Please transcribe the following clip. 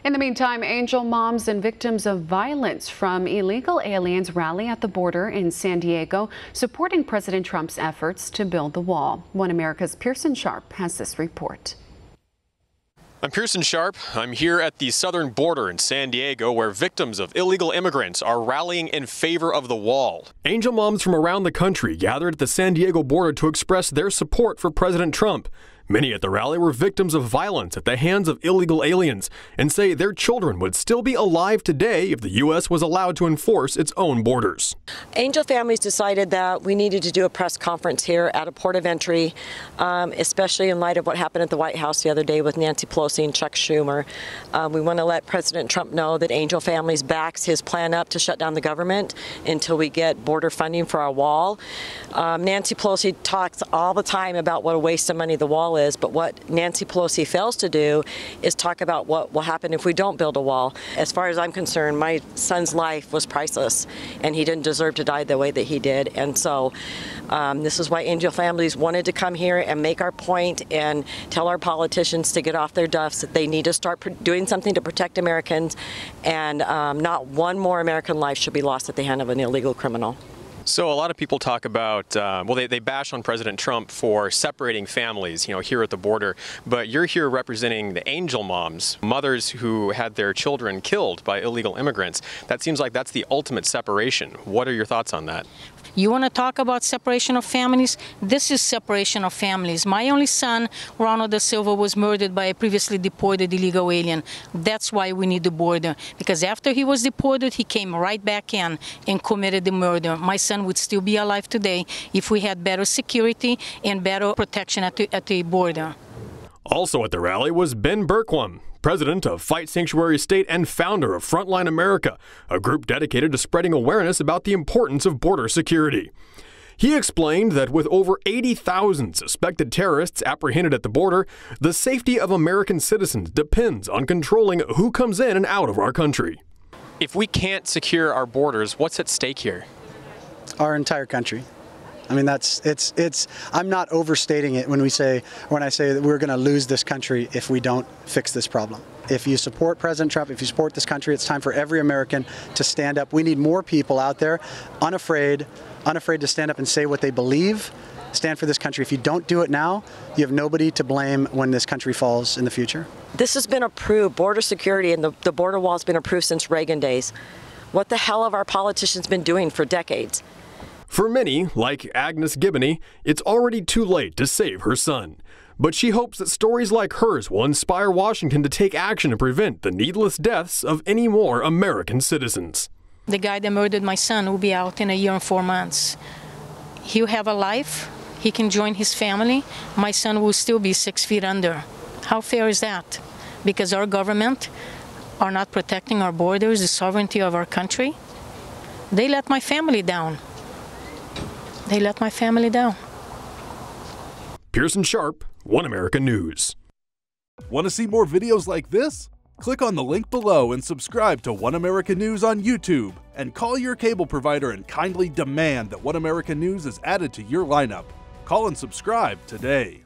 In the meantime, angel moms and victims of violence from illegal aliens rally at the border in San Diego, supporting President Trump's efforts to build the wall. One America's Pearson Sharp has this report. I'm Pearson Sharp. I'm here at the southern border in San Diego, where victims of illegal immigrants are rallying in favor of the wall. Angel moms from around the country gathered at the San Diego border to express their support for President Trump. Many at the rally were victims of violence at the hands of illegal aliens and say their children would still be alive today if the U.S. was allowed to enforce its own borders. Angel families decided that we needed to do a press conference here at a port of entry, especially in light of what happened at the White House the other day with Nancy Pelosi and Chuck Schumer. We want to let President Trump know that Angel Families backs his plan up to shut down the government until we get border funding for our wall. Nancy Pelosi talks all the time about what a waste of money the wall is, but what Nancy Pelosi fails to do is talk about what will happen if we don't build a wall. As far as I'm concerned, my son's life was priceless, and he didn't deserve to die the way that he did. And so this is why Angel Families wanted to come here and make our point and tell our politicians to get off their duffs, that they need to start doing something to protect Americans, and not one more American life should be lost at the hand of an illegal criminal. So a lot of people talk about, they bash on President Trump for separating families, here at the border. But you're here representing the angel moms, mothers who had their children killed by illegal immigrants. That seems like that's the ultimate separation. What are your thoughts on that? You want to talk about separation of families? This is separation of families. My only son, Ronald da Silva, was murdered by a previously deported illegal alien. That's why we need the border. Because after he was deported, he came right back in and committed the murder. My son would still be alive today if we had better security and better protection at the border. Also at the rally was Ben Berquam, president of Fight Sanctuary State and founder of Frontline America, a group dedicated to spreading awareness about the importance of border security. He explained that with over 80,000 suspected terrorists apprehended at the border, the safety of American citizens depends on controlling who comes in and out of our country. If we can't secure our borders, what's at stake here? Our entire country. I mean, I'm not overstating it when I say that we're going to lose this country if we don't fix this problem. If you support President Trump, if you support this country, it's time for every American to stand up. We need more people out there, unafraid to stand up and say what they believe, stand for this country. If you don't do it now, you have nobody to blame when this country falls in the future. This has been approved. Border security and the border wall has been approved since Reagan days. What the hell have our politicians been doing for decades? For many, like Agnes Gibney, it's already too late to save her son. But she hopes that stories like hers will inspire Washington to take action to prevent the needless deaths of any more American citizens. The guy that murdered my son will be out in 1 year and 4 months. He'll have a life. He can join his family. My son will still be 6 feet under. How fair is that? Because our government are not protecting our borders, the sovereignty of our country. They let my family down. They let my family down. Pearson Sharp, One America News. Want to see more videos like this? Click on the link below and subscribe to One America News on YouTube. And call your cable provider and kindly demand that One America News is added to your lineup. Call and subscribe today.